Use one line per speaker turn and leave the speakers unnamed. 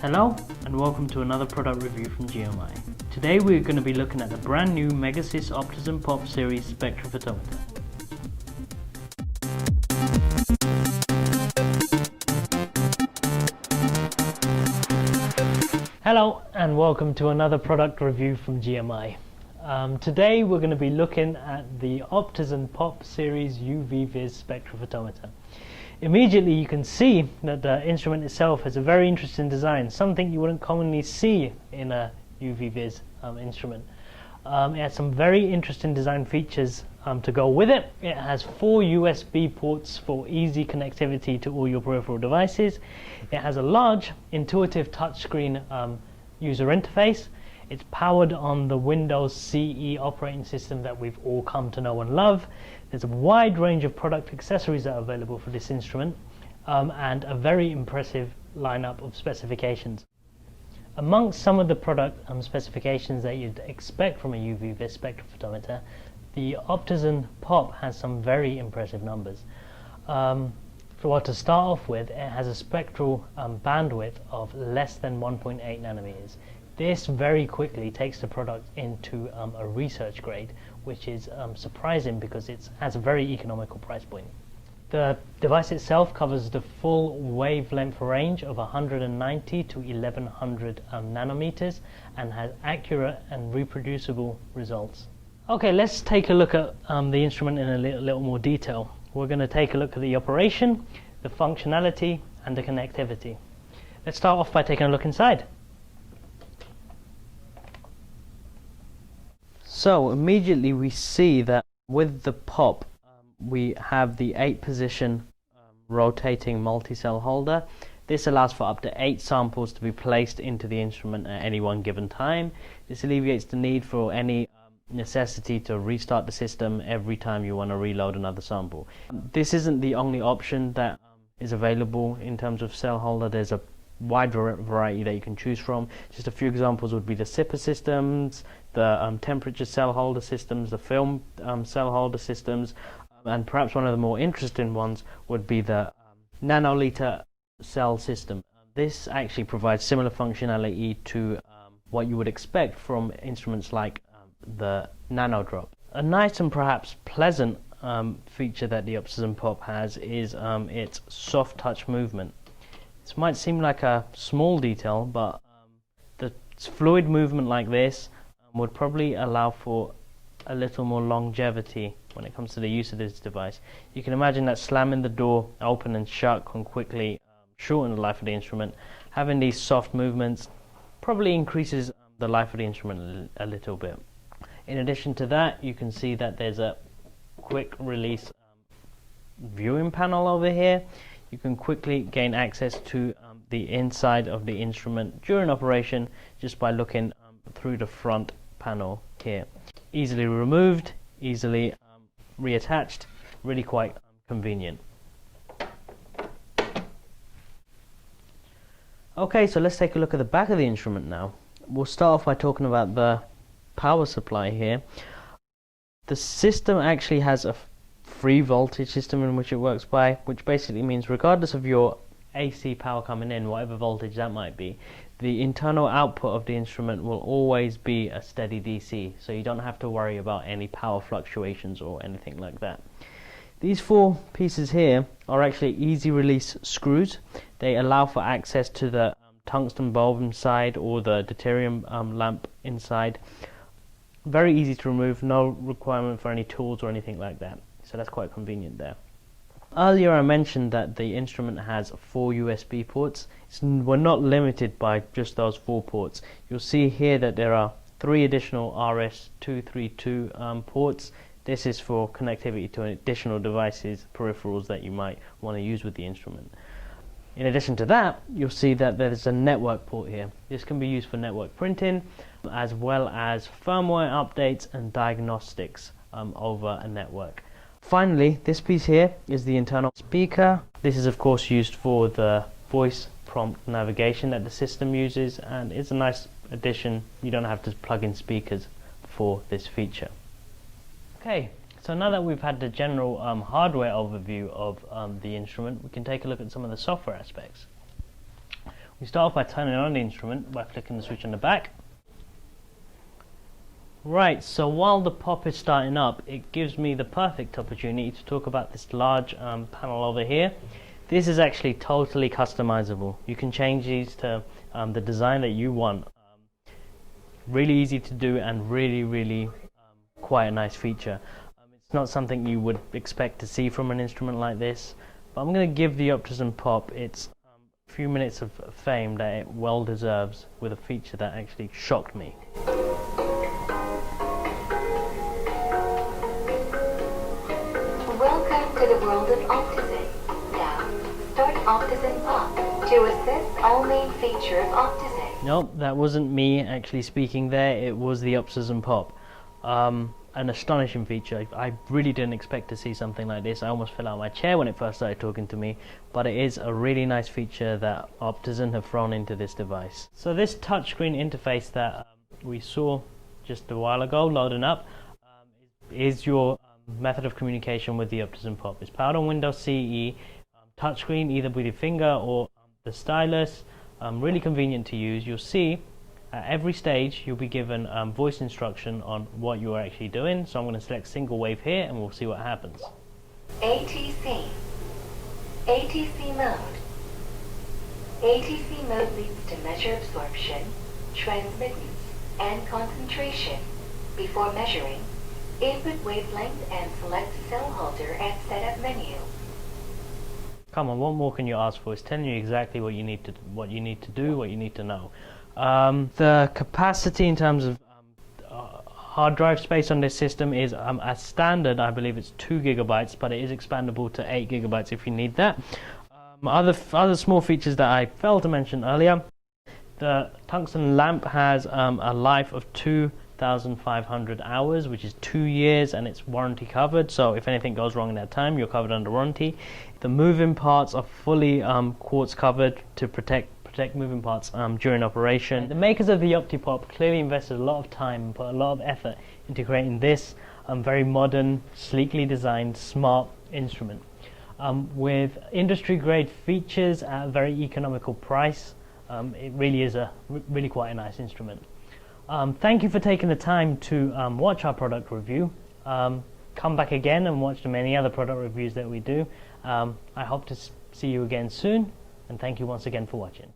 Hello and welcome to another product review from GMI. Today we're going to be looking at the brand new Mecasys Optizen Pop Series Spectrophotometer. Hello and welcome to another product review from GMI. Today we're going to be looking at the Optizen Pop Series UV Vis Spectrophotometer. Immediately you can see that the instrument itself has a very interesting design, something you wouldn't commonly see in a UV Vis instrument. It has some very interesting design features to go with it. It has 4 USB ports for easy connectivity to all your peripheral devices. It has a large, intuitive touchscreen user interface. It's powered on the Windows CE operating system that we've all come to know and love. There's a wide range of product accessories that are available for this instrument and a very impressive lineup of specifications. Amongst some of the product specifications that you'd expect from a UV Vis spectrophotometer, the Optizen Pop has some very impressive numbers. To start off with, it has a spectral bandwidth of less than 1.8 nanometers. This very quickly takes the product into a research grade, which is surprising because it has a very economical price point. The device itself covers the full wavelength range of 190 to 1100 nanometers and has accurate and reproducible results. Okay, let's take a look at the instrument in a little more detail. We're going to take a look at the operation, the functionality and the connectivity. Let's start off by taking a look inside. So immediately we see that with the pop we have the 8-position rotating multi-cell holder. This allows for up to 8 samples to be placed into the instrument at any one given time. This alleviates the need for any necessity to restart the system every time you want to reload another sample. This isn't the only option that is available in terms of cell holder. There's a wide variety that you can choose from. Just a few examples would be the sipper systems, the temperature cell holder systems, the film cell holder systems, and perhaps one of the more interesting ones would be the nanoliter cell system. This actually provides similar functionality to what you would expect from instruments like the Nanodrop. A nice and perhaps pleasant feature that the Optizen Pop has is its soft touch movement. This might seem like a small detail, but the fluid movement like this would probably allow for a little more longevity when it comes to the use of this device. You can imagine that slamming the door open and shut can quickly shorten the life of the instrument. Having these soft movements probably increases the life of the instrument a little bit. In addition to that, you can see that there's a quick release viewing panel over here. You can quickly gain access to the inside of the instrument during operation just by looking through the front panel here. Easily removed, easily reattached, really quite convenient. Okay, so let's take a look at the back of the instrument now. We'll start off by talking about the power supply here. The system actually has a free voltage system in which it works by, which basically means regardless of your AC power coming in, whatever voltage that might be, the internal output of the instrument will always be a steady DC, so you don't have to worry about any power fluctuations or anything like that. These 4 pieces here are actually easy release screws. They allow for access to the tungsten bulb inside or the deuterium lamp inside. Very easy to remove, no requirement for any tools or anything like that. So that's quite convenient there. Earlier I mentioned that the instrument has 4 USB ports. We're not limited by just those 4 ports. You'll see here that there are 3 additional RS-232 ports. This is for connectivity to additional devices, peripherals that you might want to use with the instrument. In addition to that, you'll see that there's a network port here. This can be used for network printing as well as firmware updates and diagnostics over a network. Finally, this piece here is the internal speaker. This is of course used for the voice prompt navigation that the system uses, and it's a nice addition. You don't have to plug in speakers for this feature. Okay, so now that we've had the general hardware overview of the instrument, we can take a look at some of the software aspects. We start off by turning on the instrument by flicking the switch on the back. Right, so while the pop is starting up, it gives me the perfect opportunity to talk about this large panel over here. This is actually totally customizable. You can change these to the design that you want. Really easy to do and really quite a nice feature. It's not something you would expect to see from an instrument like this, but I'm going to give the Optizen pop its few minutes of fame that it well deserves with a feature that actually shocked me.
Welcome to the world of Optizen. Now, start Optizen Pop to assess all main features of Optizen.
Nope, that wasn't me actually speaking there, it was the Optizen pop. An astonishing feature. I really didn't expect to see something like this. I almost fell out of my chair when it first started talking to me, but it is a really nice feature that Optizen have thrown into this device. So this touchscreen interface that we saw just a while ago loading up is your method of communication with the Optizen pop. It's powered on Windows CE, touchscreen either with your finger or the stylus, really convenient to use. You'll see at every stage you'll be given voice instruction on what you are actually doing. So I'm going to select single wave here and we'll see what happens.
ATC. ATC mode. ATC mode leads to measure absorption, transmittance, and concentration. Before measuring, input wavelength and select cell holder and setup menu.
Come on, what more can you ask for? It's telling you exactly what you need to do, what you need to know. The capacity in terms of hard drive space on this system is as standard, I believe it's 2 gigabytes, but it is expandable to 8 gigabytes if you need that. Other small features that I failed to mention earlier: the tungsten lamp has a life of 2,500 hours, which is 2 years, and it's warranty covered. So if anything goes wrong in that time, you're covered under warranty. The moving parts are fully quartz covered to protect moving parts during operation. The makers of the OptiPop clearly invested a lot of time and put a lot of effort into creating this very modern, sleekly designed, smart instrument. With industry grade features at a very economical price, it really is really quite a nice instrument. Thank you for taking the time to watch our product review. Come back again and watch the many other product reviews that we do. I hope to see you again soon, and thank you once again for watching.